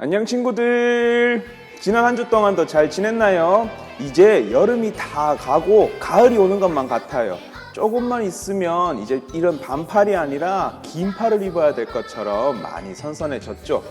안녕 친구들, 지난 한 주 동안도 잘 지냈나요? 이제 여름이 다 가고 가을이 오는 것만 같아요. 조금만 있으면 이제 이런 반팔이 아니라 긴팔을 입어야 될 것처럼 많이 선선해졌죠.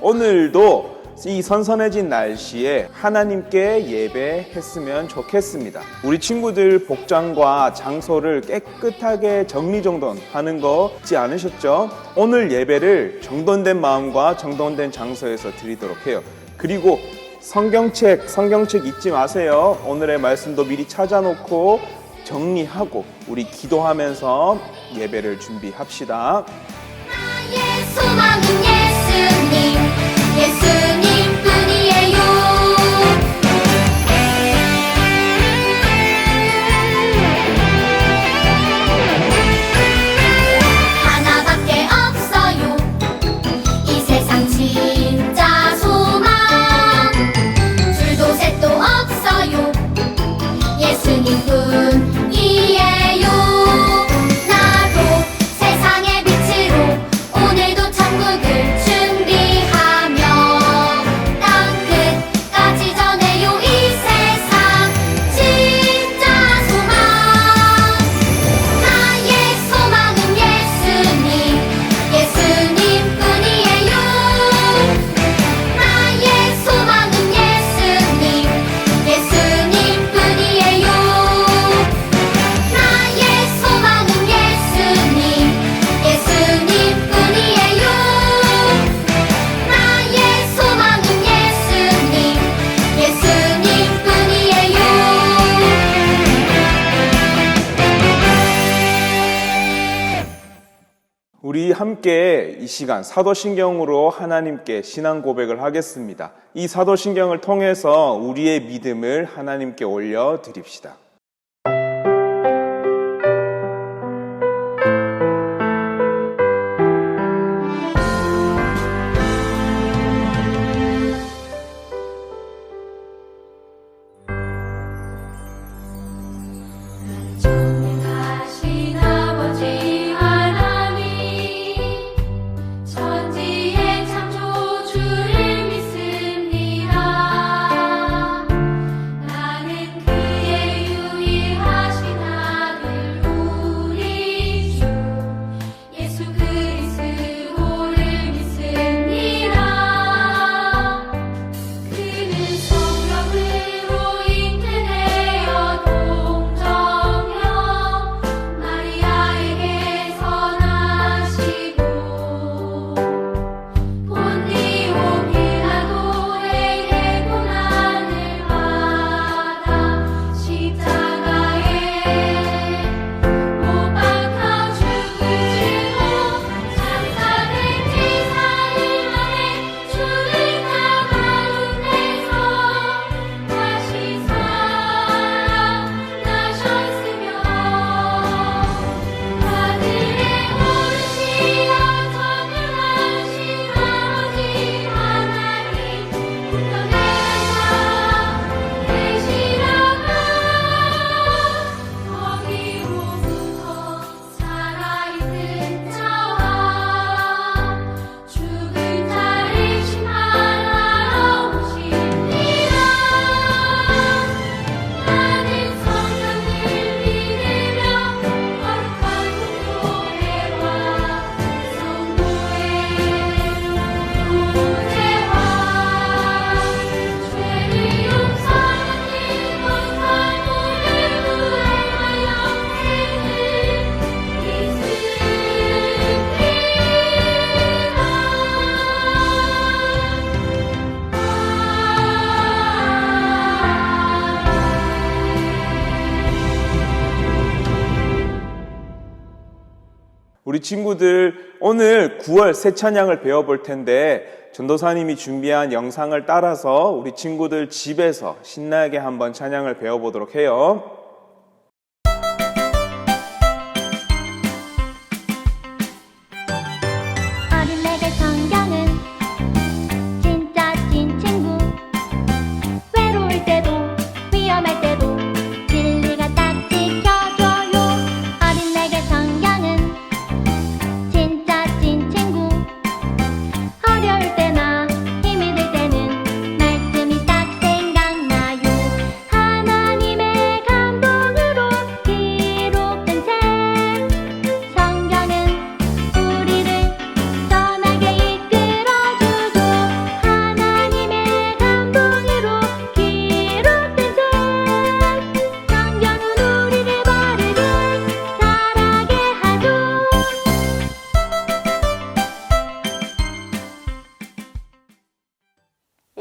오늘도 이 선선해진 날씨에 하나님께 예배했으면 좋겠습니다. 우리 친구들 복장과 장소를 깨끗하게 정리정돈하는 거 잊지 않으셨죠? 오늘 예배를 정돈된 마음과 정돈된 장소에서 드리도록 해요. 그리고 성경책 잊지 마세요. 오늘의 말씀도 미리 찾아놓고 정리하고 우리 기도하면서 예배를 준비합시다. 나의 소망은 예수님, 예수님뿐이에요. 하나밖에 없어요, 이 세상 진짜 소망. 둘도 셋도 없어요, 예수님뿐이에요. 나도 세상의 빛으로 오늘도 천국을 준비하며 땅 끝까지 전해요. 이 세상 진짜 소망. 나의 소망은 예수님, 예수님뿐이에요. 나의 소망은 예수님, 예수님뿐이에요. 나의 소망은 예수님, 예수님뿐이에요. 나의 소망은 예수님, 예수님뿐이에요. 우리 함께 이 시간 사도신경으로 하나님께 신앙 고백을 하겠습니다. 이 사도신경을 통해서 우리의 믿음을 하나님께 올려드립시다. 전능하신 아버지 하나님, 천지의 창조주를 믿습니다. 나는 그의 유일하신 아들 우리 주 예수 그리스도를 믿습니다. 그는 성령으로 잉태되어 동정녀 마리아에게서 나시고 본디오 빌라도에게 고난을 받아 십자가에 못 박혀 죽으시고 장사된 지 사흘 만에 주는 나 가운데서 다시 살아나셨으며 하늘에 오르시어 전능하신 아버지 하나님 우편에서 계시다가 거기로부터 살아있는 자와 죽은 자를 심판하러 오십니다. 나는 성령을 믿으며 거룩한 공교회와 성도의 교제와 죄를 용서하는 거룩한 물을 구하여 우리 친구들, 오늘 9월 새 찬양을 배워볼 텐데 전도사님이 준비한 영상을 따라서 우리 친구들 집에서 신나게 한번 찬양을 배워보도록 해요. 어린애들 성경은 진짜 찐 친구. 외로울 때도 위험할 때도 진리가 딱 지켜줘요. 어린애들 성경은 진짜 찐 친구. 어려울 때나 힘이 들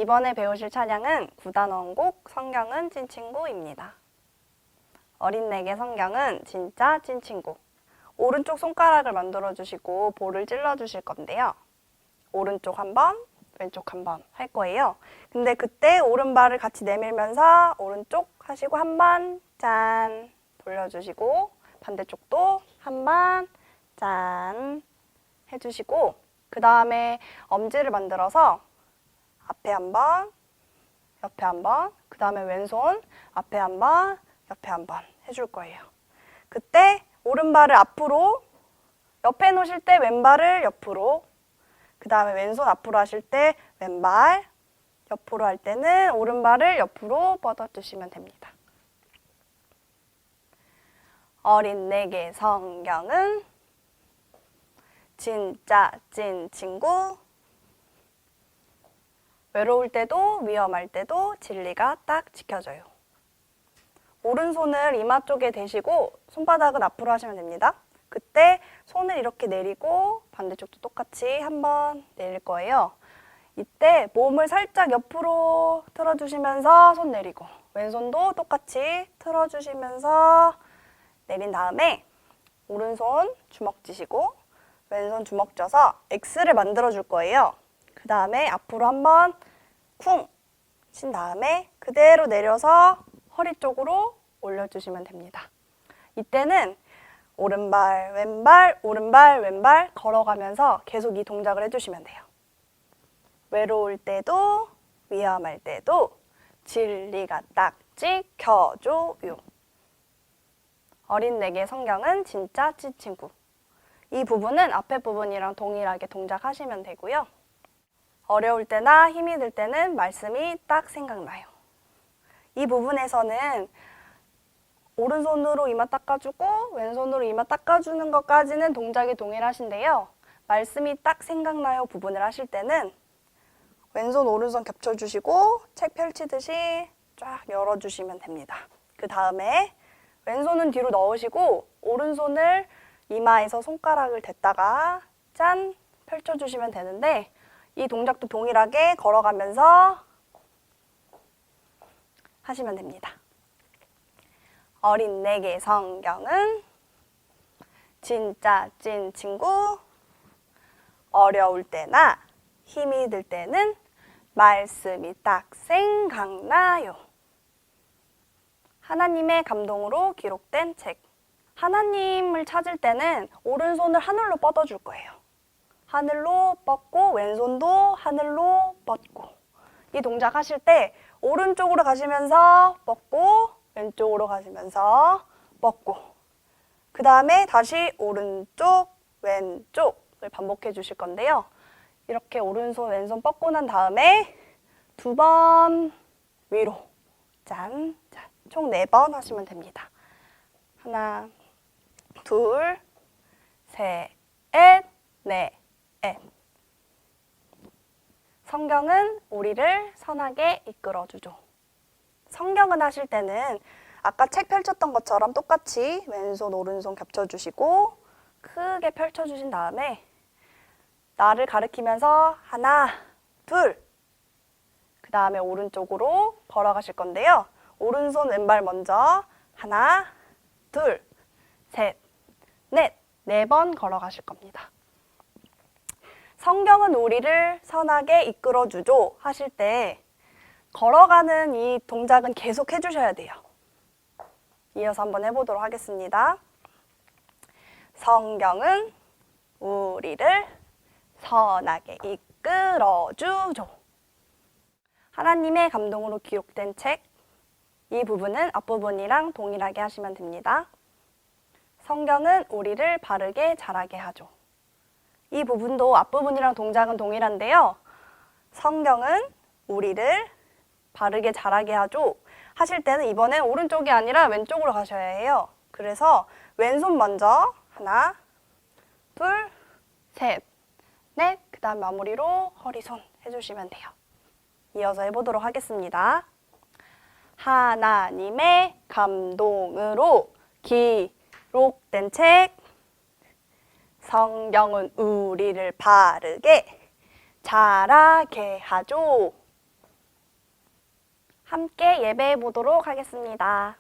이번에 배우실 찬양은 9단 원곡 성경은 찐친구입니다. 어린 내게 성경은 진짜 찐친구. 오른쪽 손가락을 만들어 주시고 볼을 찔러 주실 건데요. 오른쪽 한 번, 왼쪽 한 번 할 거예요. 근데 그때 오른발을 같이 내밀면서 오른쪽 하시고 한 번 짠 돌려주시고 반대쪽도 한 번 짠 해주시고 그 다음에 엄지를 만들어서 앞에 한 번, 옆에 한 번, 그 다음에 왼손 앞에 한 번, 옆에 한 번 해줄 거예요. 그때 오른발을 앞으로, 옆에 놓으실 때 왼발을 옆으로, 그 다음에 왼손 앞으로 하실 때 왼발, 옆으로 할 때는 오른발을 옆으로 뻗어주시면 됩니다. 어린 내게 성경은 진짜 찐 친구. 외로울 때도 위험할 때도 진리가 딱 지켜줘요. 오른손을 이마 쪽에 대시고 손바닥은 앞으로 하시면 됩니다. 그때 손을 이렇게 내리고 반대쪽도 똑같이 한번 내릴 거예요. 이때 몸을 살짝 옆으로 틀어주시면서 손 내리고 왼손도 똑같이 틀어주시면서 내린 다음에 오른손 주먹 쥐시고 왼손 주먹 쥐어서 X를 만들어 줄 거예요. 그 다음에 앞으로 한번 쿵 친 다음에 그대로 내려서 허리 쪽으로 올려주시면 됩니다. 이때는 오른발, 왼발, 오른발, 왼발 걸어가면서 계속 이 동작을 해주시면 돼요. 외로울 때도 위험할 때도 진리가 딱 지켜줘요. 어린 내게 성경은 진짜 찐친구. 이 부분은 앞에 부분이랑 동일하게 동작하시면 되고요. 어려울 때나 힘이 들 때는 말씀이 딱 생각나요. 이 부분에서는 오른손으로 이마 닦아주고 왼손으로 이마 닦아주는 것까지는 동작이 동일하신데요. 말씀이 딱 생각나요 부분을 하실 때는 왼손 오른손 겹쳐주시고 책 펼치듯이 쫙 열어주시면 됩니다. 그 다음에 왼손은 뒤로 넣으시고 오른손을 이마에서 손가락을 댔다가 짠 펼쳐주시면 되는데 이 동작도 동일하게 걸어가면서 하시면 됩니다. 어린 내게 성경은 진짜 찐 친구. 어려울 때나 힘이 들 때는 말씀이 딱 생각나요. 하나님의 감동으로 기록된 책. 하나님을 찾을 때는 오른손을 하늘로 뻗어줄 거예요. 하늘로 뻗고 왼손도 하늘로 뻗고 이 동작 하실 때 오른쪽으로 가시면서 뻗고 왼쪽으로 가시면서 뻗고 그 다음에 다시 오른쪽 왼쪽을 반복해 주실 건데요. 이렇게 오른손 왼손 뻗고 난 다음에 2번 위로 짠, 짠. 총 4번 하시면 됩니다. 하나, 둘, 셋, 넷. 성경은 우리를 선하게 이끌어주죠. 성경은 하실 때는 아까 책 펼쳤던 것처럼 똑같이 왼손 오른손 겹쳐주시고 크게 펼쳐주신 다음에 나를 가리키면서 하나, 둘, 그 다음에 오른쪽으로 걸어가실 건데요. 오른손 왼발 먼저 하나, 둘, 셋, 넷, 4번 걸어가실 겁니다. 성경은 우리를 선하게 이끌어주죠 하실 때 걸어가는 이 동작은 계속 해주셔야 돼요. 이어서 한번 해보도록 하겠습니다. 성경은 우리를 선하게 이끌어주죠. 하나님의 감동으로 기록된 책. 이 부분은 앞부분이랑 동일하게 하시면 됩니다. 성경은 우리를 바르게 자라게 하죠. 이 부분도 앞부분이랑 동작은 동일한데요. 성경은 우리를 바르게 자라게 하죠. 하실 때는 이번엔 오른쪽이 아니라 왼쪽으로 가셔야 해요. 그래서 왼손 먼저 하나, 둘, 셋, 넷, 그 다음 마무리로 허리손 해주시면 돼요. 이어서 해보도록 하겠습니다. 하나님의 감동으로 기록된 책. 성경은 우리를 바르게 자라게 하죠. 함께 예배해 보도록 하겠습니다.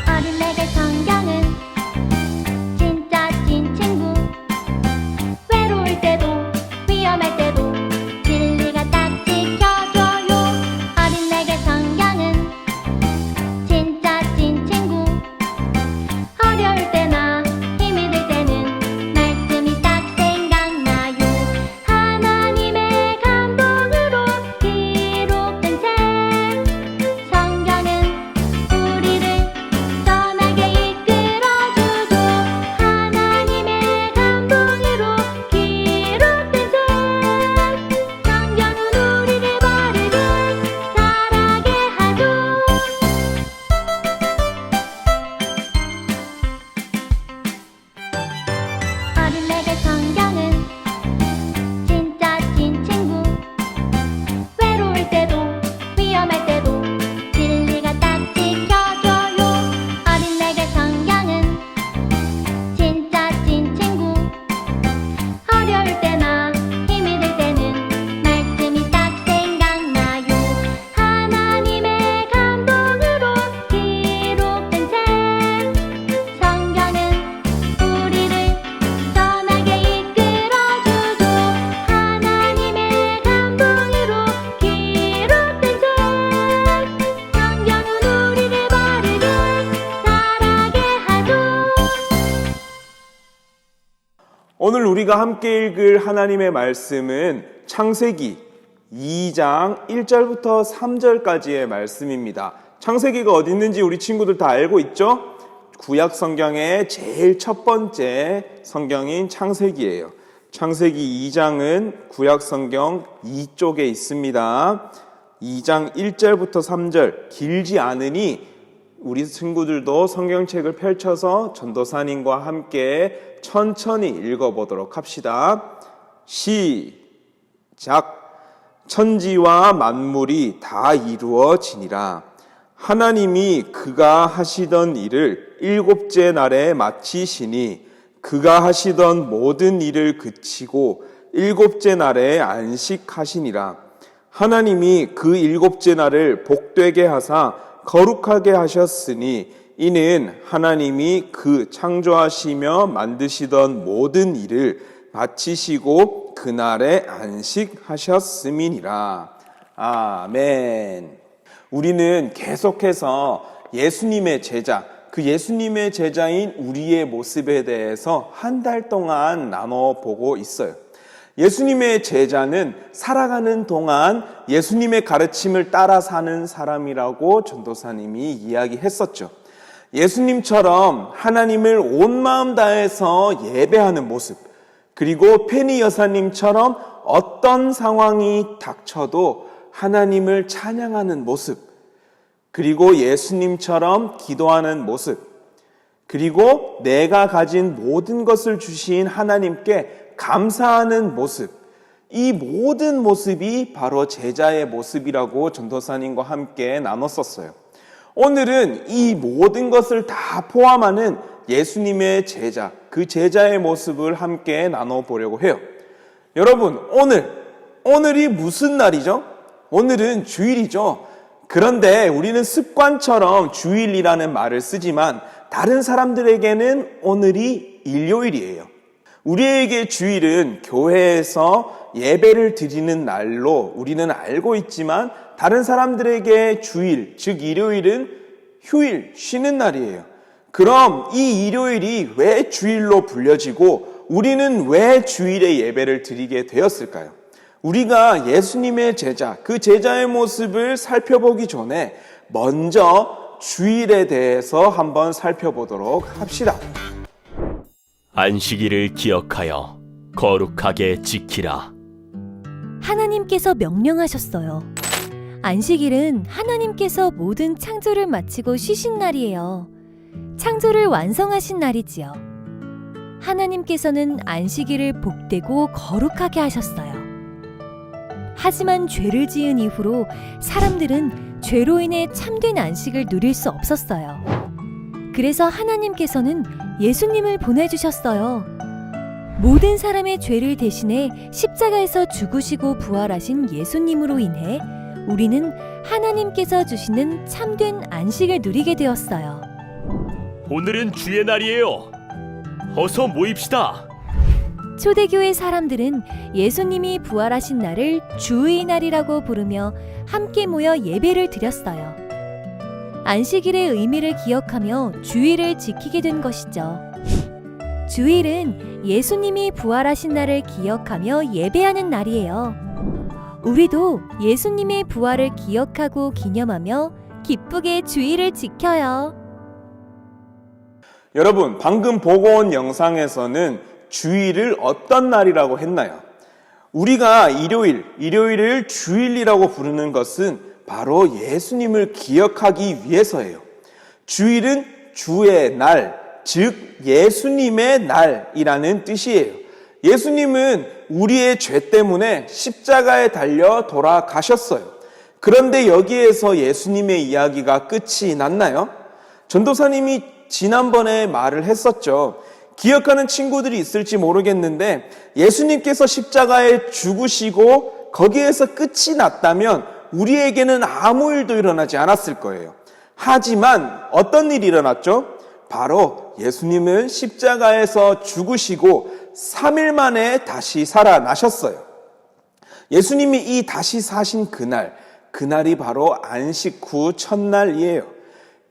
어린애들 성경은 진짜 찐 친구. 외로울 때도 위험할 때도 진리가 딱 지켜줘요. 어린애들 성경은 진짜 찐 친구. 어려울 때나 힘이 들 때는 말씀이 딱 생각나요. 하나님의 감동으로 기록된 책 성경은 우리를 선하게 이끌어주죠. 하나님의 감동으로 기록된 책 성경은 우리를 바르게 자라게 하죠. 어린애들 성경은 진짜 찐 친구. 외로울 때도 위험할 때도 진리가 딱 지켜줘요. 어린애들 성경은 진짜 찐 친구. 어려울 때나 힘이 들 때는 말씀이 딱 생각나요. 하나님의 감동으로 기록된 책 성경은 우리를 선하게 이끌어주죠. 하나님의 감동으로 기록된 책 성경은 우리를 바르게 자라게 하죠. 오늘 우리가 함께 읽을 하나님의 말씀은 창세기 2장 1절부터 3절까지의 말씀입니다. 창세기가 어디 있는지 우리 친구들 다 알고 있죠? 구약 성경의 제일 첫 번째 성경인 창세기예요. 창세기 2장은 구약 성경 2쪽에 있습니다. 2장 1절부터 3절 길지 않으니 우리 친구들도 성경책을 펼쳐서 전도사님과 함께 천천히 읽어보도록 합시다. 시작. 천지와 만물이 다 이루어지니라. 하나님이 그가 하시던 일을 일곱째 날에 마치시니 그가 하시던 모든 일을 그치고 일곱째 날에 안식하시니라. 하나님이 그 일곱째 날을 복되게 하사 거룩하게 하셨으니 이는 하나님이 그 창조하시며 만드시던 모든 일을 마치시고 그날에 안식하셨음이니라. 아멘. 우리는 계속해서 예수님의 제자, 그 예수님의 제자인 우리의 모습에 대해서 한 달 동안 나눠보고 있어요. 예수님의 제자는 살아가는 동안 예수님의 가르침을 따라 사는 사람이라고 전도사님이 이야기했었죠. 예수님처럼 하나님을 온 마음 다해서 예배하는 모습, 그리고 페니 여사님처럼 어떤 상황이 닥쳐도 하나님을 찬양하는 모습, 그리고 예수님처럼 기도하는 모습, 그리고 내가 가진 모든 것을 주신 하나님께 감사하는 모습, 이 모든 모습이 바로 제자의 모습이라고 전도사님과 함께 나눴었어요. 오늘은 이 모든 것을 다 포함하는 예수님의 제자, 그 제자의 모습을 함께 나눠보려고 해요. 여러분, 오늘이 무슨 날이죠? 오늘은 주일이죠. 그런데 우리는 습관처럼 주일이라는 말을 쓰지만 다른 사람들에게는 오늘이 일요일이에요. 우리에게 주일은 교회에서 예배를 드리는 날로 우리는 알고 있지만 다른 사람들에게 주일, 즉 일요일은 휴일, 쉬는 날이에요. 그럼 이 일요일이 왜 주일로 불려지고 우리는 왜 주일에 예배를 드리게 되었을까요? 우리가 예수님의 제자, 그 제자의 모습을 살펴보기 전에 먼저 주일에 대해서 한번 살펴보도록 합시다. 안식일을 기억하여 거룩하게 지키라. 하나님께서 명령하셨어요. 안식일은 하나님께서 모든 창조를 마치고 쉬신 날이에요. 창조를 완성하신 날이지요. 하나님께서는 안식일을 복되고 거룩하게 하셨어요. 하지만 죄를 지은 이후로 사람들은 죄로 인해 참된 안식을 누릴 수 없었어요. 그래서 하나님께서는 예수님을 보내주셨어요. 모든 사람의 죄를 대신해 십자가에서 죽으시고 부활하신 예수님으로 인해 우리는 하나님께서 주시는 참된 안식을 누리게 되었어요. 오늘은 주의 날이에요. 어서 모입시다. 초대교회 사람들은 예수님이 부활하신 날을 주의 날이라고 부르며 함께 모여 예배를 드렸어요. 안식일의 의미를 기억하며 주일을 지키게 된 것이죠. 주일은 예수님이 부활하신 날을 기억하며 예배하는 날이에요. 우리도 예수님의 부활을 기억하고 기념하며 기쁘게 주일을 지켜요. 여러분, 방금 보고 온 영상에서는 주일을 어떤 날이라고 했나요? 우리가 일요일을 주일이라고 부르는 것은 바로 예수님을 기억하기 위해서예요. 주일은 주의 날, 즉 예수님의 날이라는 뜻이에요. 예수님은 우리의 죄 때문에 십자가에 달려 돌아가셨어요. 그런데 여기에서 예수님의 이야기가 끝이 났나요? 전도사님이 지난번에 말을 했었죠. 기억하는 친구들이 있을지 모르겠는데 예수님께서 십자가에 죽으시고 거기에서 끝이 났다면 우리에게는 아무 일도 일어나지 않았을 거예요. 하지만 어떤 일이 일어났죠? 바로 예수님은 십자가에서 죽으시고 3일 만에 다시 살아나셨어요. 예수님이 이 다시 사신 그날이 바로 안식 후 첫날이에요.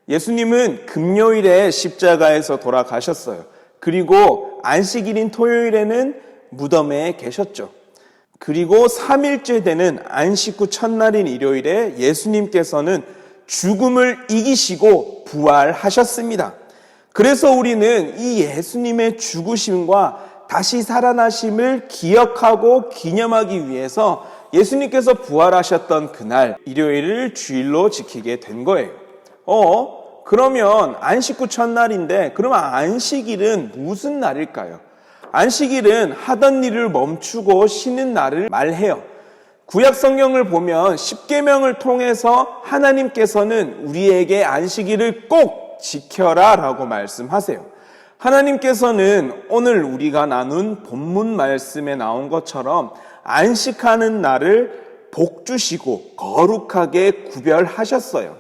예수님은 금요일에 십자가에서 돌아가셨어요. 그리고 안식일인 토요일에는 무덤에 계셨죠. 그리고 3일째 되는 안식 후 첫날인 일요일에 예수님께서는 죽음을 이기시고 부활하셨습니다. 그래서 우리는 이 예수님의 죽으심과 다시 살아나심을 기억하고 기념하기 위해서 예수님께서 부활하셨던 그날 일요일을 주일로 지키게 된 거예요. 그러면 안식 후 첫날인데 그러면 안식일은 무슨 날일까요? 안식일은 하던 일을 멈추고 쉬는 날을 말해요. 구약 성경을 보면 십계명을 통해서 하나님께서는 우리에게 안식일을 꼭 지켜라 라고 말씀하세요. 하나님께서는 오늘 우리가 나눈 본문 말씀에 나온 것처럼 안식하는 날을 복 주시고 거룩하게 구별하셨어요.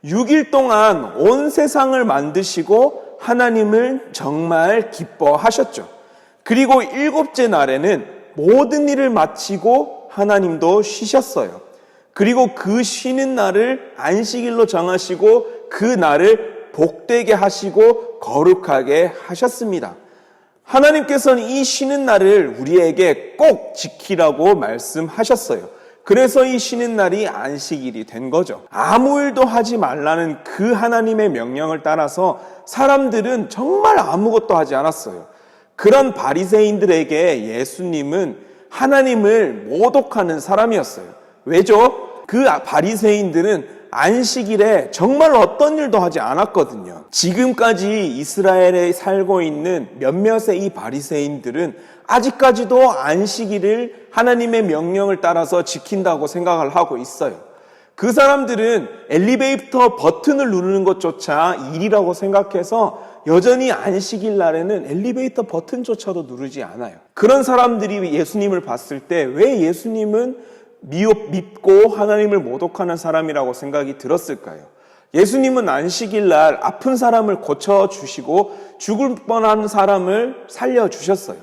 6일 동안 온 세상을 만드시고 하나님을 정말 기뻐하셨죠. 그리고 7째 날에는 모든 일을 마치고 하나님도 쉬셨어요. 그리고 그 쉬는 날을 안식일로 정하시고 그 날을 복되게 하시고 거룩하게 하셨습니다. 하나님께서는 이 쉬는 날을 우리에게 꼭 지키라고 말씀하셨어요. 그래서 이 쉬는 날이 안식일이 된 거죠. 아무 일도 하지 말라는 그 하나님의 명령을 따라서 사람들은 정말 아무것도 하지 않았어요. 그런 바리새인들에게 예수님은 하나님을 모독하는 사람이었어요. 왜죠? 그 바리새인들은 안식일에 정말 어떤 일도 하지 않았거든요. 지금까지 이스라엘에 살고 있는 몇몇의 이 바리새인들은 아직까지도 안식일을 하나님의 명령을 따라서 지킨다고 생각을 하고 있어요. 그 사람들은 엘리베이터 버튼을 누르는 것조차 일이라고 생각해서 여전히 안식일 날에는 엘리베이터 버튼조차도 누르지 않아요. 그런 사람들이 예수님을 봤을 때 왜 예수님은 믿고 하나님을 모독하는 사람이라고 생각이 들었을까요? 예수님은 안식일 날 아픈 사람을 고쳐주시고 죽을 뻔한 사람을 살려주셨어요.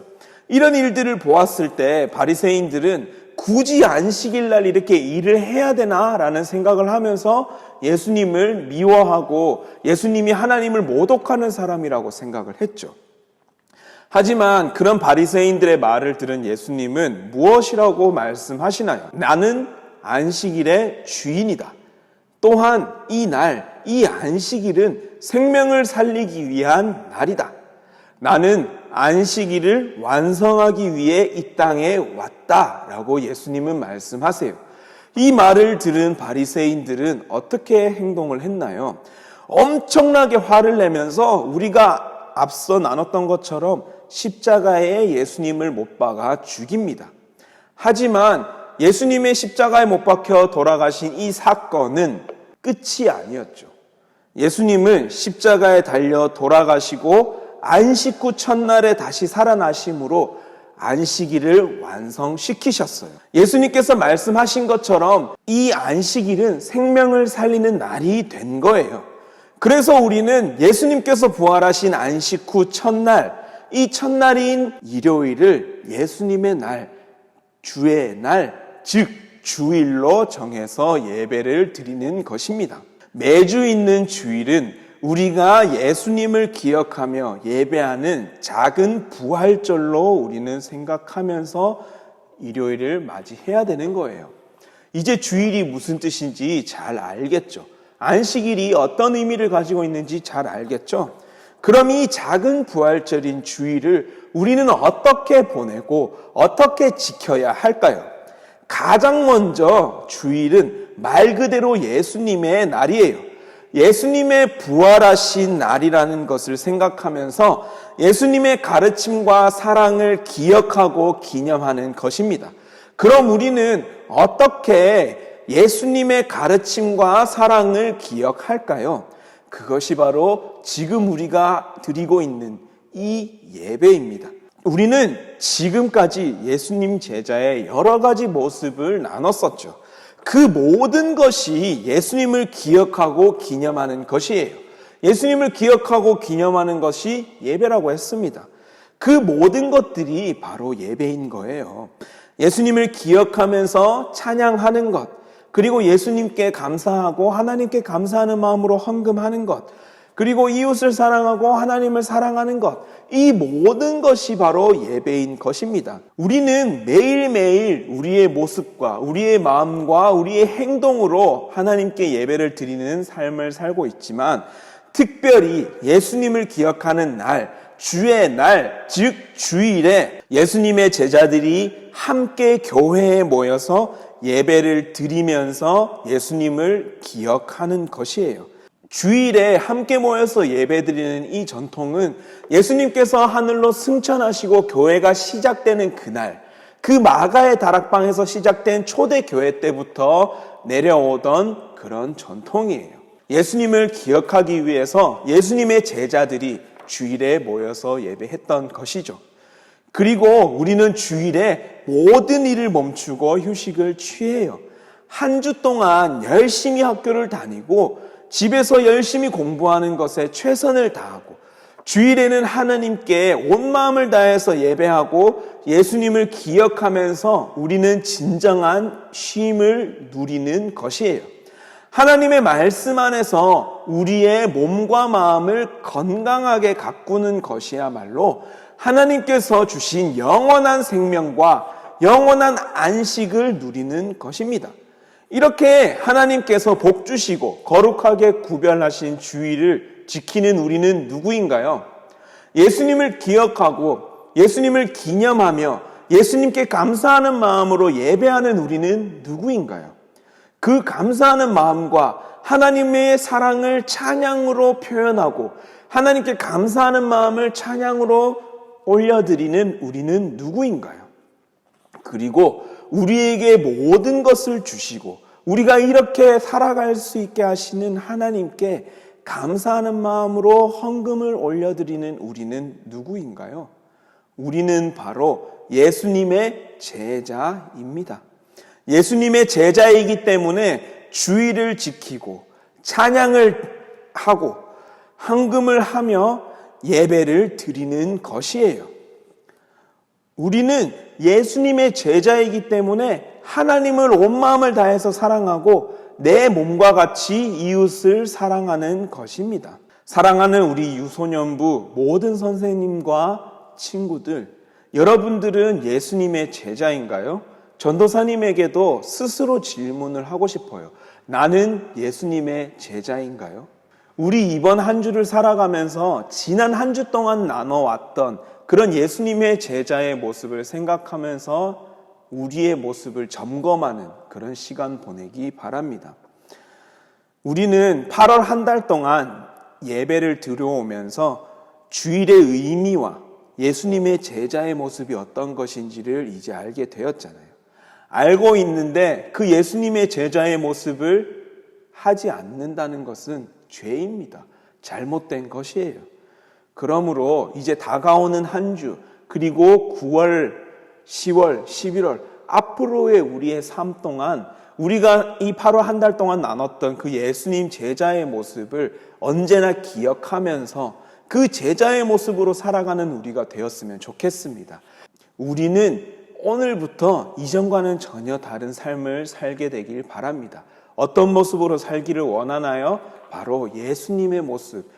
이런 일들을 보았을 때 바리새인들은 굳이 안식일 날 이렇게 일을 해야 되나라는 생각을 하면서 예수님을 미워하고 예수님이 하나님을 모독하는 사람이라고 생각을 했죠. 하지만 그런 바리새인들의 말을 들은 예수님은 무엇이라고 말씀하시나요? 나는 안식일의 주인이다. 또한 이 날, 이 안식일은 생명을 살리기 위한 날이다. 나는 안식일을 완성하기 위해 이 땅에 왔다라고 예수님은 말씀하세요. 이 말을 들은 바리새인들은 어떻게 행동을 했나요? 엄청나게 화를 내면서 우리가 앞서 나눴던 것처럼 십자가에 예수님을 못 박아 죽입니다. 하지만 예수님의 십자가에 못 박혀 돌아가신 이 사건은 끝이 아니었죠. 예수님은 십자가에 달려 돌아가시고 안식 후 첫날에 다시 살아나심으로 안식일을 완성시키셨어요. 예수님께서 말씀하신 것처럼 이 안식일은 생명을 살리는 날이 된 거예요. 그래서 우리는 예수님께서 부활하신 안식 후 첫날, 이 첫날인 일요일을 예수님의 날, 주의 날, 즉 주일로 정해서 예배를 드리는 것입니다. 매주 있는 주일은 우리가 예수님을 기억하며 예배하는 작은 부활절로 우리는 생각하면서 일요일을 맞이해야 되는 거예요. 이제 주일이 무슨 뜻인지 잘 알겠죠? 안식일이 어떤 의미를 가지고 있는지 잘 알겠죠? 그럼 이 작은 부활절인 주일을 우리는 어떻게 보내고 어떻게 지켜야 할까요? 가장 먼저 주일은 말 그대로 예수님의 날이에요. 예수님의 부활하신 날이라는 것을 생각하면서 예수님의 가르침과 사랑을 기억하고 기념하는 것입니다. 그럼 우리는 어떻게 예수님의 가르침과 사랑을 기억할까요? 그것이 바로 지금 우리가 드리고 있는 이 예배입니다. 우리는 지금까지 예수님 제자의 여러 가지 모습을 나눴었죠. 그 모든 것이 예수님을 기억하고 기념하는 것이에요. 예수님을 기억하고 기념하는 것이 예배라고 했습니다. 그 모든 것들이 바로 예배인 거예요. 예수님을 기억하면서 찬양하는 것, 그리고 예수님께 감사하고 하나님께 감사하는 마음으로 헌금하는 것, 그리고 이웃을 사랑하고 하나님을 사랑하는 것, 이 모든 것이 바로 예배인 것입니다. 우리는 매일매일 우리의 모습과 우리의 마음과 우리의 행동으로 하나님께 예배를 드리는 삶을 살고 있지만, 특별히 예수님을 기억하는 날, 주의 날, 즉 주일에 예수님의 제자들이 함께 교회에 모여서 예배를 드리면서 예수님을 기억하는 것이에요. 주일에 함께 모여서 예배드리는 이 전통은 예수님께서 하늘로 승천하시고 교회가 시작되는 그날, 그 마가의 다락방에서 시작된 초대교회 때부터 내려오던 그런 전통이에요. 예수님을 기억하기 위해서 예수님의 제자들이 주일에 모여서 예배했던 것이죠. 그리고 우리는 주일에 모든 일을 멈추고 휴식을 취해요. 한 주 동안 열심히 학교를 다니고 집에서 열심히 공부하는 것에 최선을 다하고, 주일에는 하나님께 온 마음을 다해서 예배하고 예수님을 기억하면서 우리는 진정한 쉼을 누리는 것이에요. 하나님의 말씀 안에서 우리의 몸과 마음을 건강하게 가꾸는 것이야말로 하나님께서 주신 영원한 생명과 영원한 안식을 누리는 것입니다. 이렇게 하나님께서 복 주시고 거룩하게 구별하신 주일을 지키는 우리는 누구인가요? 예수님을 기억하고 예수님을 기념하며 예수님께 감사하는 마음으로 예배하는 우리는 누구인가요? 그 감사하는 마음과 하나님의 사랑을 찬양으로 표현하고 하나님께 감사하는 마음을 찬양으로 올려드리는 우리는 누구인가요? 그리고 우리에게 모든 것을 주시고 우리가 이렇게 살아갈 수 있게 하시는 하나님께 감사하는 마음으로 헌금을 올려드리는 우리는 누구인가요? 우리는 바로 예수님의 제자입니다. 예수님의 제자이기 때문에 주일을 지키고 찬양을 하고 헌금을 하며 예배를 드리는 것이에요. 우리는 예수님의 제자이기 때문에 하나님을 온 마음을 다해서 사랑하고 내 몸과 같이 이웃을 사랑하는 것입니다. 사랑하는 우리 유소년부 모든 선생님과 친구들, 여러분들은 예수님의 제자인가요? 전도사님에게도 스스로 질문을 하고 싶어요. 나는 예수님의 제자인가요? 우리 이번 한 주를 살아가면서 지난 한 주 동안 나눠왔던 그런 예수님의 제자의 모습을 생각하면서 우리의 모습을 점검하는 그런 시간 보내기 바랍니다. 우리는 8월 한 달 동안 예배를 들어오면서 주일의 의미와 예수님의 제자의 모습이 어떤 것인지를 이제 알게 되었잖아요. 알고 있는데 그 예수님의 제자의 모습을 하지 않는다는 것은 죄입니다. 잘못된 것이에요. 그러므로 이제 다가오는 한 주, 그리고 9월 10월, 11월 앞으로의 우리의 삶 동안 우리가 이 8월 한 달 동안 나눴던 그 예수님 제자의 모습을 언제나 기억하면서 그 제자의 모습으로 살아가는 우리가 되었으면 좋겠습니다. 우리는 오늘부터 이전과는 전혀 다른 삶을 살게 되길 바랍니다. 어떤 모습으로 살기를 원하나요? 바로 예수님의 모습,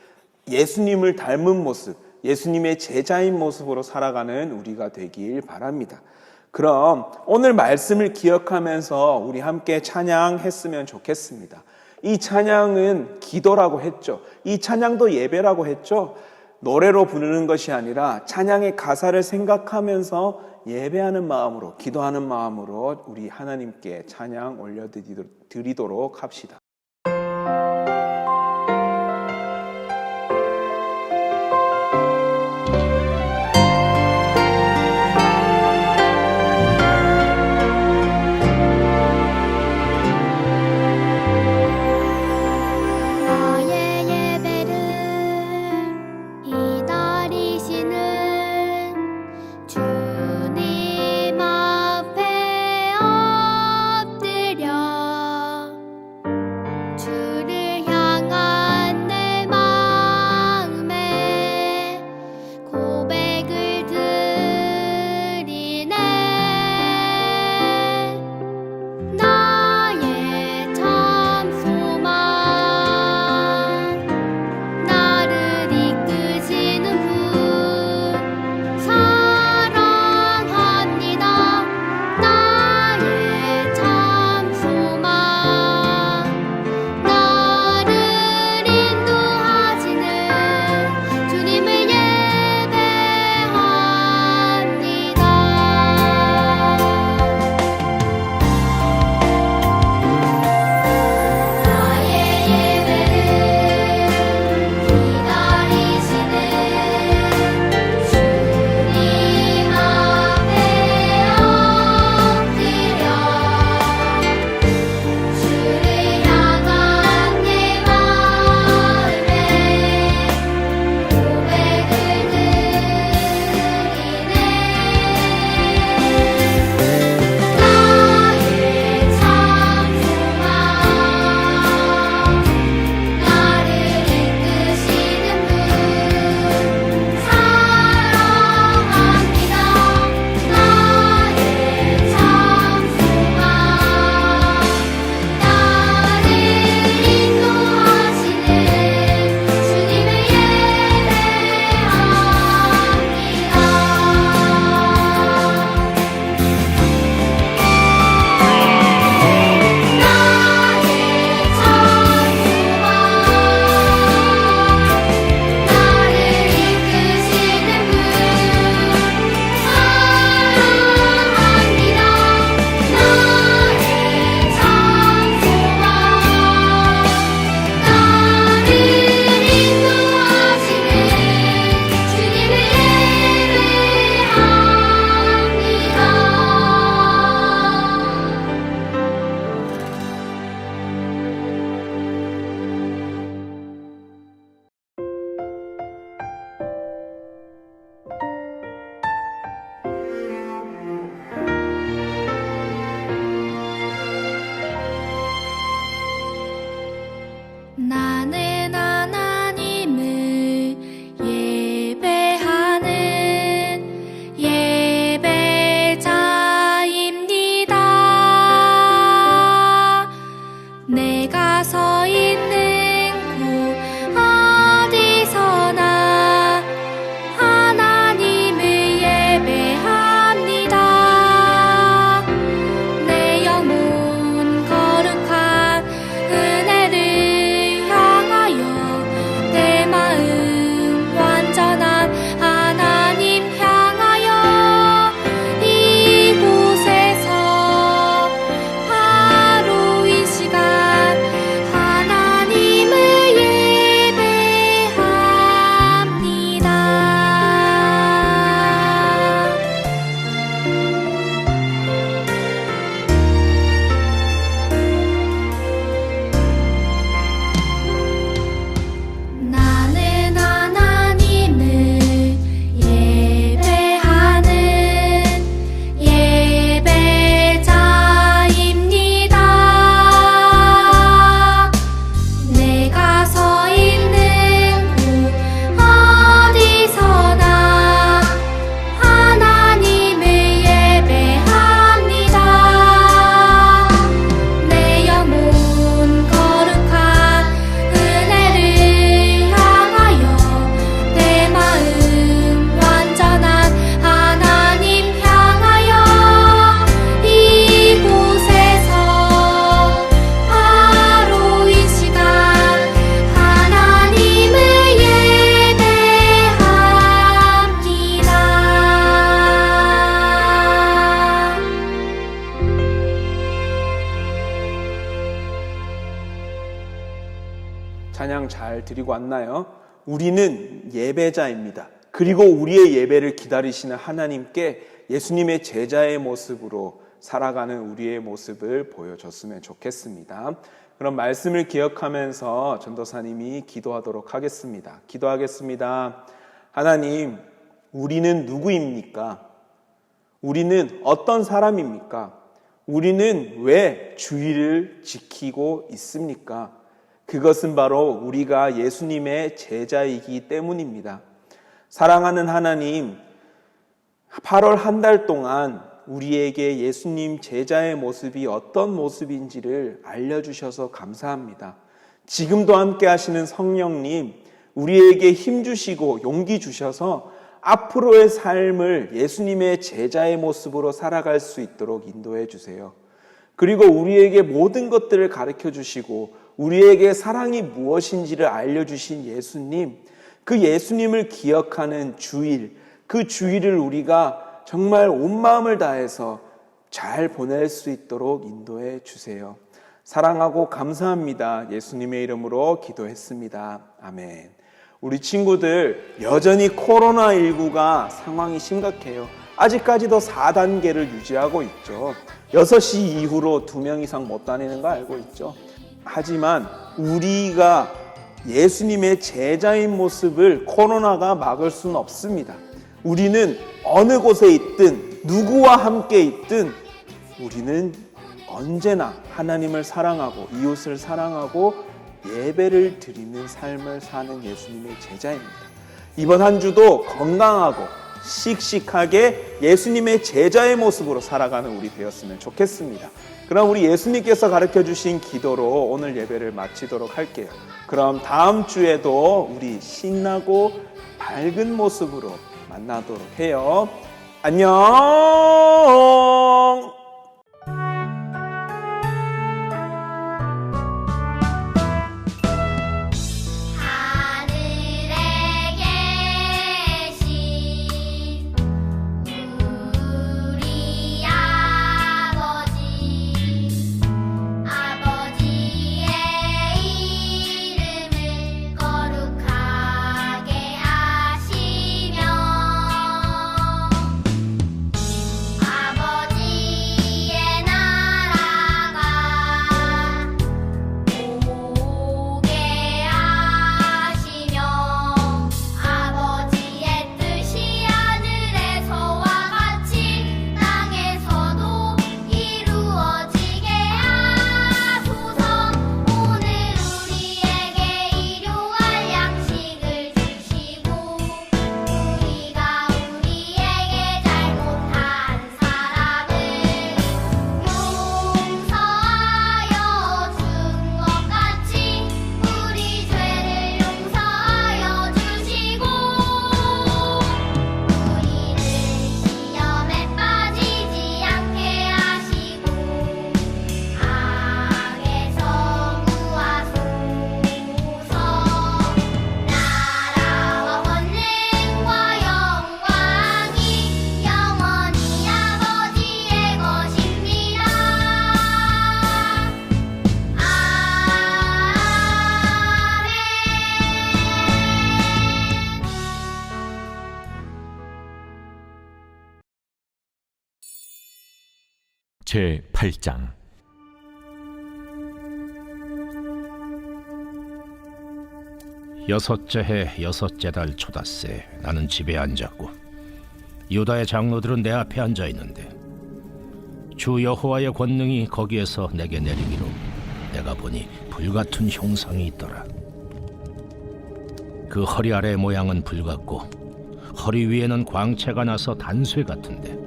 예수님을 닮은 모습, 예수님의 제자인 모습으로 살아가는 우리가 되길 바랍니다. 그럼 오늘 말씀을 기억하면서 우리 함께 찬양했으면 좋겠습니다. 이 찬양은 기도라고 했죠. 이 찬양도 예배라고 했죠. 노래로 부르는 것이 아니라 찬양의 가사를 생각하면서 예배하는 마음으로, 기도하는 마음으로 우리 하나님께 찬양 올려드리도록 합시다. 나의 예배를 기다리시는 주님 앞에 엎드려 드리고 왔나요? 우리는 예배자입니다. 그리고 우리의 예배를 기다리시는 하나님께 예수님의 제자의 모습으로 살아가는 우리의 모습을 보여줬으면 좋겠습니다. 그럼 말씀을 기억하면서 전도사님이 기도하도록 하겠습니다. 기도하겠습니다. 하나님, 우리는 누구입니까? 우리는 어떤 사람입니까? 우리는 왜 주의를 지키고 있습니까? 그것은 바로 우리가 예수님의 제자이기 때문입니다. 사랑하는 하나님, 8월 한 달 동안 우리에게 예수님 제자의 모습이 어떤 모습인지를 알려주셔서 감사합니다. 지금도 함께 하시는 성령님, 우리에게 힘 주시고 용기 주셔서 앞으로의 삶을 예수님의 제자의 모습으로 살아갈 수 있도록 인도해 주세요. 그리고 우리에게 모든 것들을 가르쳐 주시고 우리에게 사랑이 무엇인지를 알려주신 예수님, 그 예수님을 기억하는 주일, 그 주일을 우리가 정말 온 마음을 다해서 잘 보낼 수 있도록 인도해 주세요. 사랑하고 감사합니다. 예수님의 이름으로 기도했습니다. 아멘. 우리 친구들, 여전히 코로나19가 상황이 심각해요. 아직까지도 4단계를 유지하고 있죠. 6시 이후로 2명 이상 못 다니는 거 알고 있죠. 하지만 우리가 예수님의 제자인 모습을 코로나가 막을 수는 없습니다. 우리는 어느 곳에 있든 누구와 함께 있든 우리는 언제나 하나님을 사랑하고 이웃을 사랑하고 예배를 드리는 삶을 사는 예수님의 제자입니다. 이번 한 주도 건강하고 씩씩하게 예수님의 제자의 모습으로 살아가는 우리 되었으면 좋겠습니다. 그럼 우리 예수님께서 가르쳐 주신 기도로 오늘 예배를 마치도록 할게요. 그럼 다음 주에도 우리 신나고 밝은 모습으로 만나도록 해요. 안녕. 하늘에 계신 우리 아버지의 이름을 거룩하게 하시며 아버지의 나라가 오게 하시며 아버지의 뜻이 하늘에서와 같이 땅에서도 이루어지게 하소서. 오늘 우리에게 일용할 양식을 주시고 우리가 우리에게 잘못한 사람을 용서하여 준 것 같이 우리 죄를 용서하여 주시고 우리를 시험에 빠지지 않게 하시고 악에서 구하소서. 나라와 권능과 영광이 영원히 아버지의 것입니다. 제 8장. 여섯째 해 여섯째 달 초닷새 나는 집에 앉았고 유다의 장로들은 내 앞에 앉아 있는데 주 여호와의 권능이 거기에서 내게 내리기로 내가 보니 불같은 형상이 있더라. 그 허리 아래의 모양은 불같고 허리 위에는 광채가 나서 단쇠 같은데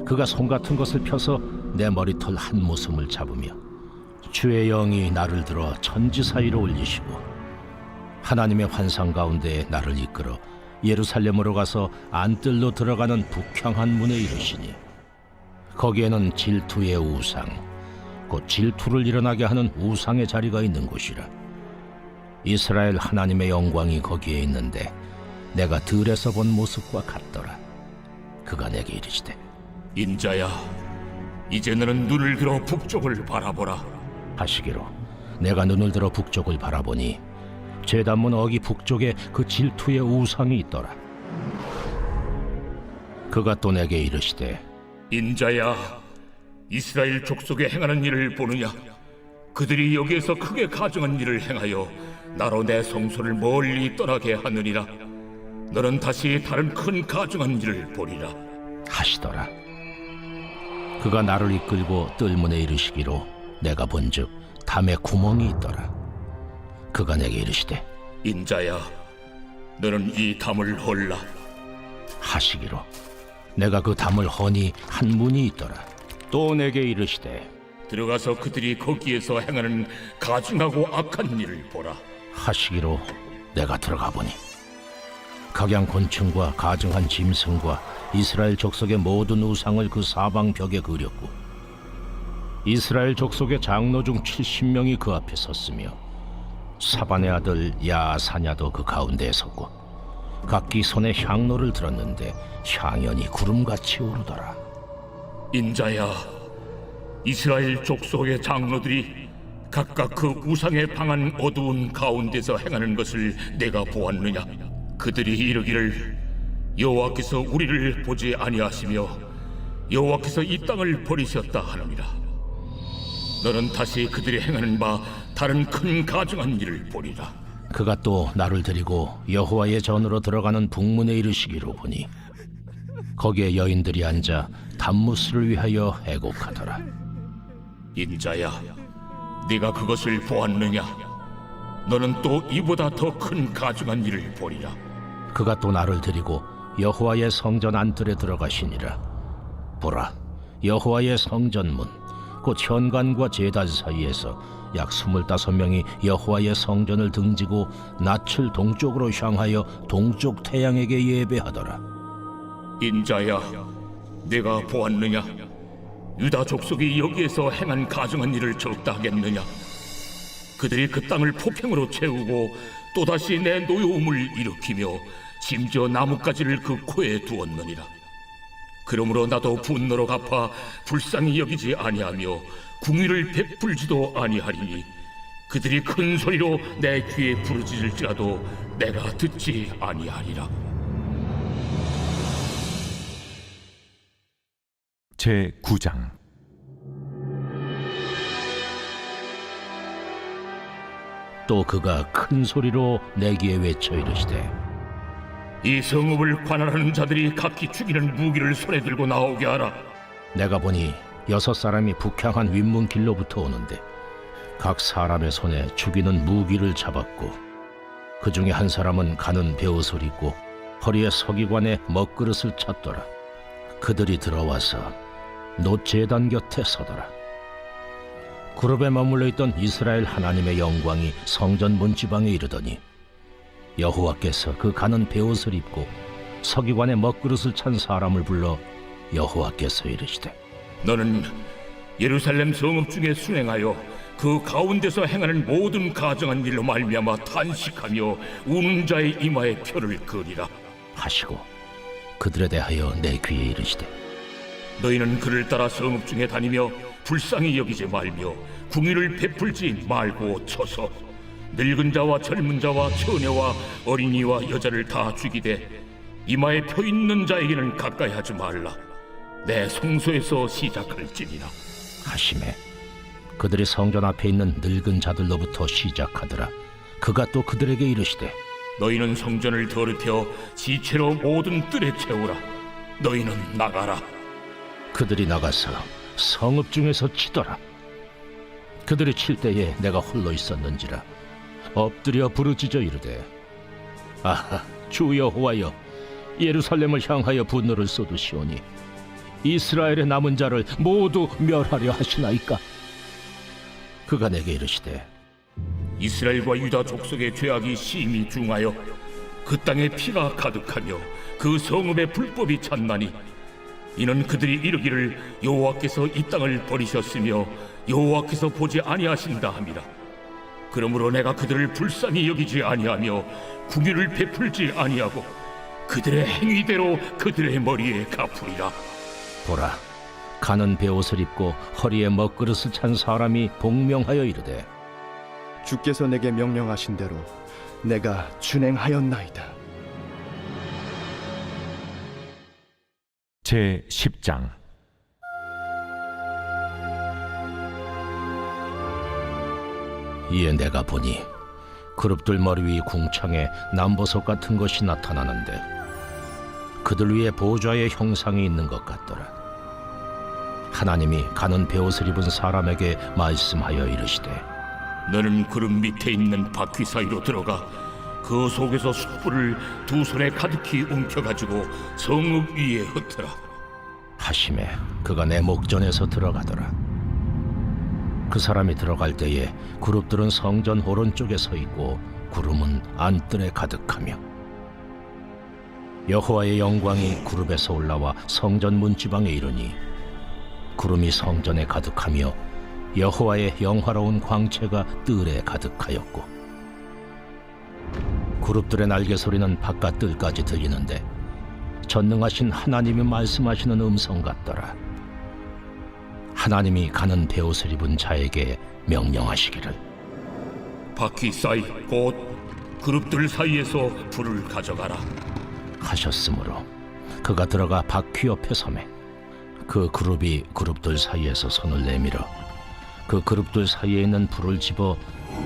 그가 손 같은 것을 펴서 내 머리털 한 모섬을 잡으며 주의 영이 나를 들어 천지 사이로 올리시고 하나님의 환상 가운데 나를 이끌어 예루살렘으로 가서 안뜰로 들어가는 북향한 문에 이르시니 거기에는 질투의 우상 곧 질투를 일어나게 하는 우상의 자리가 있는 곳이라. 이스라엘 하나님의 영광이 거기에 있는데 내가 들에서 본 모습과 같더라. 그가 내게 이르시되 인자야, 이제 너는 눈을 들어 북쪽을 바라보라. 하시기로 내가 눈을 들어 북쪽을 바라보니 제단문 어기 북쪽에 그 질투의 우상이 있더라. 그가 또 내게 이르시되 인자야, 이스라엘 족속에 행하는 일을 보느냐? 그들이 여기에서 크게 가증한 일을 행하여 나로 내 성소를 멀리 떠나게 하느니라. 너는 다시 다른 큰 가증한 일을 보리라. 하시더라. 그가 나를 이끌고 뜰문에 이르시기로 내가 본즉 담에 구멍이 있더라. 그가 내게 이르시되 인자야, 너는 이 담을 헐라. 하시기로 내가 그 담을 허니 한 문이 있더라. 또 내게 이르시되 들어가서 그들이 거기에서 행하는 가증하고 악한 일을 보라. 하시기로 내가 들어가 보니 각양 곤충과 가증한 짐승과 이스라엘 족속의 모든 우상을 그 사방 벽에 그렸고 이스라엘 족속의 장로 중 70명이 그 앞에 섰으며 사반의 아들 야사냐도 그 가운데에 섰고 각기 손에 향로를 들었는데 향연이 구름같이 오르더라. 인자야, 이스라엘 족속의 장로들이 각각 그 우상에 방한 어두운 가운데서 행하는 것을 내가 보았느냐? 그들이 이르기를 여호와께서 우리를 보지 아니하시며 여호와께서 이 땅을 버리셨다 하느니라. 너는 다시 그들이 행하는 바 다른 큰 가증한 일을 보리라. 그가 또 나를 데리고 여호와의 전으로 들어가는 북문에 이르시기로 보니 거기에 여인들이 앉아 단무스를 위하여 애곡하더라. 인자야, 네가 그것을 보았느냐? 너는 또 이보다 더 큰 가증한 일을 보리라. 그가 또 나를 데리고 여호와의 성전 안뜰에 들어가시니라. 보라, 여호와의 성전문 곧 현관과 제단 사이에서 약 25명이 여호와의 성전을 등지고 낯을 동쪽으로 향하여 동쪽 태양에게 예배하더라. 인자야, 네가 보았느냐? 유다 족속이 여기에서 행한 가증한 일을 적다 하겠느냐? 그들이 그 땅을 폭행으로 채우고 또다시 내 노여움을 일으키며 심지어 나뭇가지를 그 코에 두었느니라. 그러므로 나도 분노로 갚아 불쌍히 여기지 아니하며 궁의를 베풀지도 아니하리니 그들이 큰 소리로 내 귀에 부르짖을지라도 내가 듣지 아니하리라. 제 9장. 또 그가 큰 소리로 내 귀에 외쳐 이르시되 이 성읍을 관할하는 자들이 각기 죽이는 무기를 손에 들고 나오게 하라. 내가 보니 6사람이 북향한 윗문길로부터 오는데 각 사람의 손에 죽이는 무기를 잡았고 그 중에 한 사람은 가는 베옷을 입고 허리에 서기관에 먹그릇을 찼더라. 그들이 들어와서 놋제단 곁에 서더라. 그룹에 머물러 있던 이스라엘 하나님의 영광이 성전 문지방에 이르더니 여호와께서 그 가는 베옷을 입고 서기관의 먹그릇을 찬 사람을 불러 여호와께서 이르시되 너는 예루살렘 성읍 중에 순행하여 그 가운데서 행하는 모든 가증한 일로 말미암아 탄식하며 우는 자의 이마에 표를 그리라 하시고 그들에 대하여 내 귀에 이르시되 너희는 그를 따라 성읍 중에 다니며 불쌍히 여기지 말며 궁의를 베풀지 말고 쳐서 늙은 자와 젊은 자와 처녀와 어린이와 여자를 다 죽이되 이마에 표 있는 자에게는 가까이 하지 말라. 내 성소에서 시작할지니라. 하시매 그들이 성전 앞에 있는 늙은 자들로부터 시작하더라. 그가 또 그들에게 이르시되 너희는 성전을 더럽혀 지체로 모든 뜰에 채우라. 너희는 나가라. 그들이 나가서 성읍 중에서 치더라. 그들이 칠 때에 내가 홀로 있었는지라 엎드려 부르짖어 이르되 아하 주 여호와여 예루살렘을 향하여 분노를 쏟으시오니 이스라엘의 남은 자를 모두 멸하려 하시나이까. 그가 내게 이르시되 이스라엘과 유다 족속의 죄악이 심히 중하여 그 땅에 피가 가득하며 그 성읍에 불법이 찼나니 이는 그들이 이르기를 여호와께서 이 땅을 버리셨으며 여호와께서 보지 아니하신다 함이라. 그러므로 내가 그들을 불쌍히 여기지 아니하며 궁유를 베풀지 아니하고 그들의 행위대로 그들의 머리에 갚으리라. 보라 가는 베옷을 입고 허리에 먹그릇을 찬 사람이 복명하여 이르되 주께서 내게 명령하신 대로 내가 준행하였나이다. 제 10장. 이에 내가 보니 그룹들 머리 위 궁창에 남보석 같은 것이 나타나는데 그들 위에 보좌의 형상이 있는 것 같더라. 하나님이 가는 베옷을 입은 사람에게 말씀하여 이르시되 너는 그룹 밑에 있는 바퀴 사이로 들어가 그 속에서 숯불을 두 손에 가득히 움켜가지고 성읍 위에 흩어라. 하심에 그가 내 목전에서 들어가더라. 그 사람이 들어갈 때에 그룹들은 성전 오른쪽에 서 있고 구름은 안뜰에 가득하며 여호와의 영광이 그룹에서 올라와 성전 문지방에 이르니 구름이 성전에 가득하며 여호와의 영화로운 광채가 뜰에 가득하였고 그룹들의 날개 소리는 바깥 뜰까지 들리는데 전능하신 하나님이 말씀하시는 음성 같더라. 하나님이 가는 베옷을 입은 자에게 명령하시기를 바퀴 사이 곧 그룹들 사이에서 불을 가져가라. 하셨으므로 그가 들어가 바퀴 옆에 서매 그 그룹이 그룹들 사이에서 손을 내밀어 그 그룹들 사이에 있는 불을 집어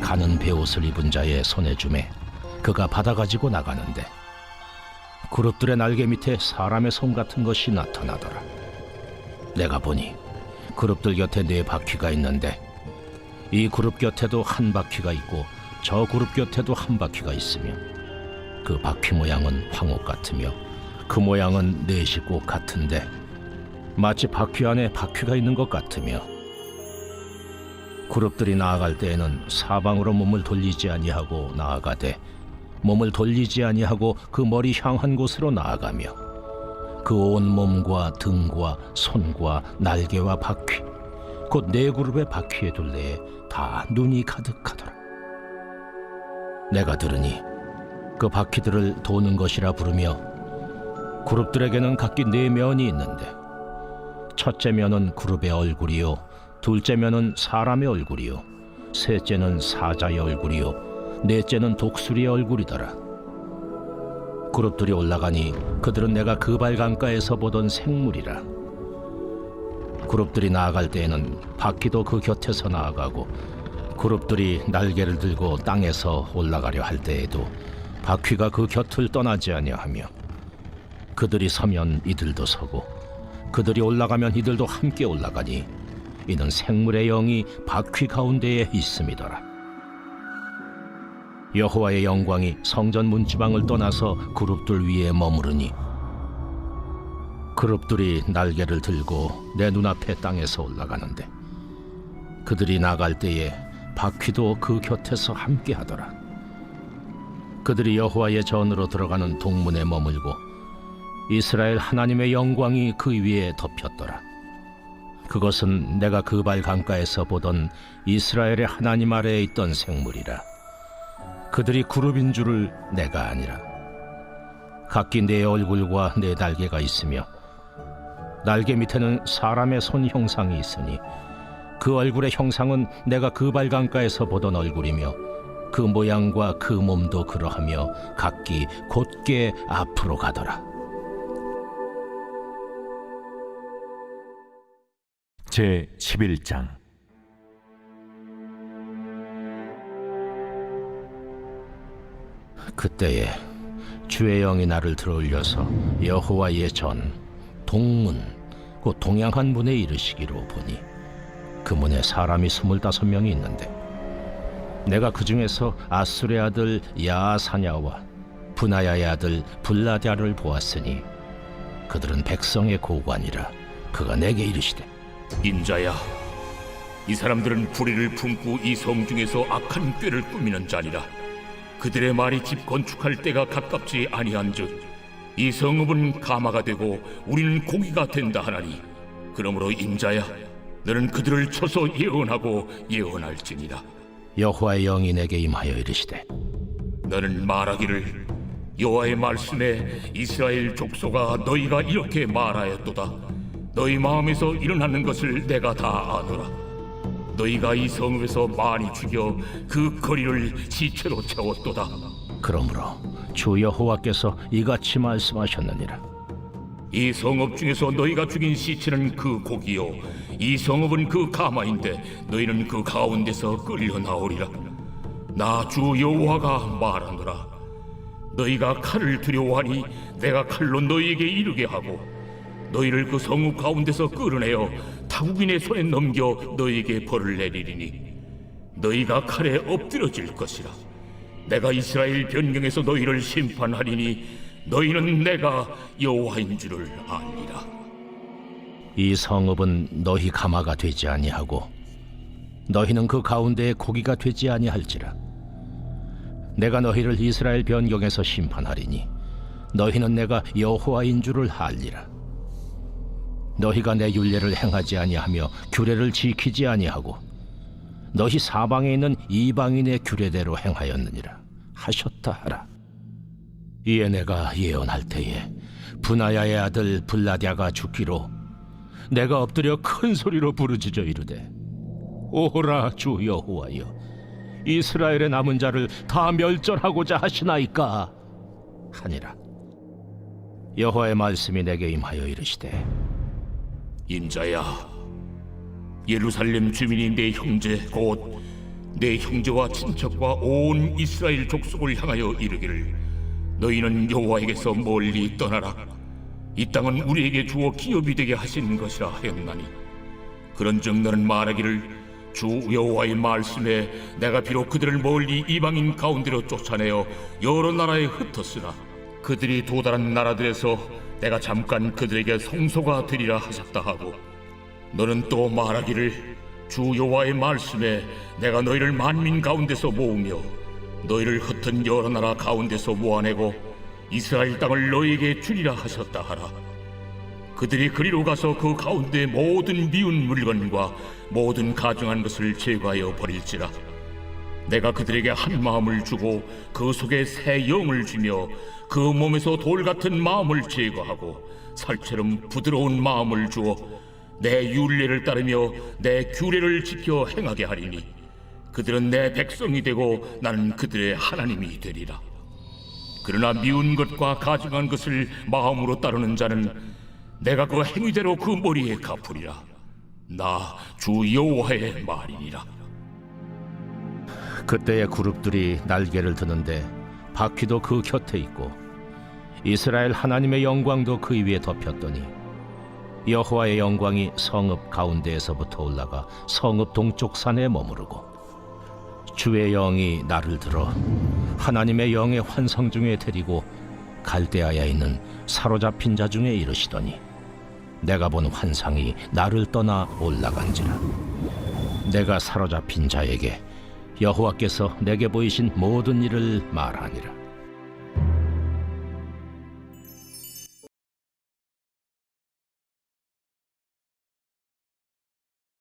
가는 베옷을 입은 자의 손에 주매 그가 받아가지고 나가는데 그룹들의 날개 밑에 사람의 손 같은 것이 나타나더라. 내가 보니 그룹들 곁에 4바퀴가 있는데 이 그룹 곁에도 한 바퀴가 있고 저 그룹 곁에도 한 바퀴가 있으며 그 바퀴 모양은 황옥 같으며 그 모양은 넷이 꼭 같은데 마치 바퀴 안에 바퀴가 있는 것 같으며 그룹들이 나아갈 때에는 사방으로 몸을 돌리지 아니하고 나아가되 몸을 돌리지 아니하고 그 머리 향한 곳으로 나아가며 그 온 몸과 등과 손과 날개와 바퀴 곧 4그룹의 바퀴의 둘레에 다 눈이 가득하더라. 내가 들으니 그 바퀴들을 도는 것이라 부르며 그룹들에게는 각기 4면이 있는데 첫째 면은 그룹의 얼굴이요 둘째 면은 사람의 얼굴이요 셋째는 사자의 얼굴이요 넷째는 독수리의 얼굴이더라. 그룹들이 올라가니 그들은 내가 그발 강가에서 보던 생물이라. 그룹들이 나아갈 때에는 바퀴도 그 곁에서 나아가고 그룹들이 날개를 들고 땅에서 올라가려 할 때에도 바퀴가 그 곁을 떠나지 아니하며 그들이 서면 이들도 서고 그들이 올라가면 이들도 함께 올라가니 이는 생물의 영이 바퀴 가운데에 있음이더라. 여호와의 영광이 성전 문지방을 떠나서 그룹들 위에 머무르니 그룹들이 날개를 들고 내 눈앞에 땅에서 올라가는데 그들이 나갈 때에 바퀴도 그 곁에서 함께 하더라. 그들이 여호와의 전으로 들어가는 동문에 머물고 이스라엘 하나님의 영광이 그 위에 덮였더라. 그것은 내가 그발 강가에서 보던 이스라엘의 하나님 아래에 있던 생물이라. 그들이 그룹인 줄을 내가 아니라. 각기 4 얼굴과 4 날개가 있으며 날개 밑에는 사람의 손 형상이 있으니 그 얼굴의 형상은 내가 그발 강가에서 보던 얼굴이며 그 모양과 그 몸도 그러하며 각기 곧게 앞으로 가더라. 제 11장. 그때에 주의 영이 나를 들어올려서 여호와의 전 동문 곧 동양한 문에 이르시기로 보니 그 문에 사람이 25명이 있는데 내가 그 중에서 아술의 아들 야사냐와 분하야의 아들 블라디아를 보았으니 그들은 백성의 고관이라. 그가 내게 이르시되 인자야, 이 사람들은 불의를 품고 이 성 중에서 악한 꾀를 꾸미는 자니라. 그들의 말이 집 건축할 때가 가깝지 아니한즉 이 성읍은 가마가 되고 우리는 고기가 된다 하나니 그러므로 인자야, 너는 그들을 쳐서 예언하고 예언할지니라. 여호와의 영이 내게 임하여 이르시되 너는 말하기를 여호와의 말씀에 이스라엘 족속아 너희가 이렇게 말하였도다. 너희 마음에서 일어나는 것을 내가 다 아노라. 너희가 이 성읍에서 많이 죽여 그 거리를 시체로 채웠도다. 그러므로 주 여호와께서 이같이 말씀하셨느니라. 이 성읍 중에서 너희가 죽인 시체는 그 고기요 이 성읍은 그 가마인데 너희는 그 가운데서 끌려 나오리라. 나 주 여호와가 말하노라. 너희가 칼을 두려워하니 내가 칼로 너희에게 이르게 하고 너희를 그 성읍 가운데서 끌어내어 타국인의 손에 넘겨 너희에게 벌을 내리리니 너희가 칼에 엎드려질 것이라. 내가 이스라엘 변경에서 너희를 심판하리니 너희는 내가 여호와인 줄을 아니라. 이 성읍은 너희 가마가 되지 아니하고 너희는 그 가운데의 고기가 되지 아니할지라. 내가 너희를 이스라엘 변경에서 심판하리니 너희는 내가 여호와인 줄을 알리라. 너희가 내 율례를 행하지 아니하며 규례를 지키지 아니하고 너희 사방에 있는 이방인의 규례대로 행하였느니라 하셨다 하라. 이에 내가 예언할 때에 분하야의 아들 블라디아가 죽기로 내가 엎드려 큰 소리로 부르짖어 이르되 오호라 주 여호와여 이스라엘의 남은 자를 다 멸절하고자 하시나이까 하니라. 여호와의 말씀이 내게 임하여 이르시되 인자야, 예루살렘 주민이 내 형제 곧 내 형제와 친척과 온 이스라엘 족속을 향하여 이르기를 너희는 여호와에게서 멀리 떠나라. 이 땅은 우리에게 주어 기업이 되게 하시는 것이라 하였나니 그런즉 너는 말하기를 주 여호와의 말씀에 내가 비록 그들을 멀리 이방인 가운데로 쫓아내어 여러 나라에 흩었으나 그들이 도달한 나라들에서 내가 잠깐 그들에게 성소가 되리라 하셨다 하고 너는 또 말하기를 주 여호와의 말씀에 내가 너희를 만민 가운데서 모으며 너희를 흩은 여러 나라 가운데서 모아내고 이스라엘 땅을 너희에게 주리라 하셨다 하라. 그들이 그리로 가서 그 가운데 모든 미운 물건과 모든 가증한 것을 제거하여 버릴지라. 내가 그들에게 한 마음을 주고 그 속에 새 영을 주며 그 몸에서 돌 같은 마음을 제거하고 살처럼 부드러운 마음을 주어 내 율례를 따르며 내 규례를 지켜 행하게 하리니 그들은 내 백성이 되고 나는 그들의 하나님이 되리라. 그러나 미운 것과 가증한 것을 마음으로 따르는 자는 내가 그 행위대로 그 머리에 갚으리라. 나 주 여호와의 말이니라. 그때의 그룹들이 날개를 드는데 바퀴도 그 곁에 있고 이스라엘 하나님의 영광도 그 위에 덮였더니 여호와의 영광이 성읍 가운데에서부터 올라가 성읍 동쪽 산에 머무르고 주의 영이 나를 들어 하나님의 영의 환상 중에 데리고 갈대아에 있는 사로잡힌 자 중에 이르시더니 내가 본 환상이 나를 떠나 올라간지라. 내가 사로잡힌 자에게 여호와께서 내게 보이신 모든 일을 말하니라.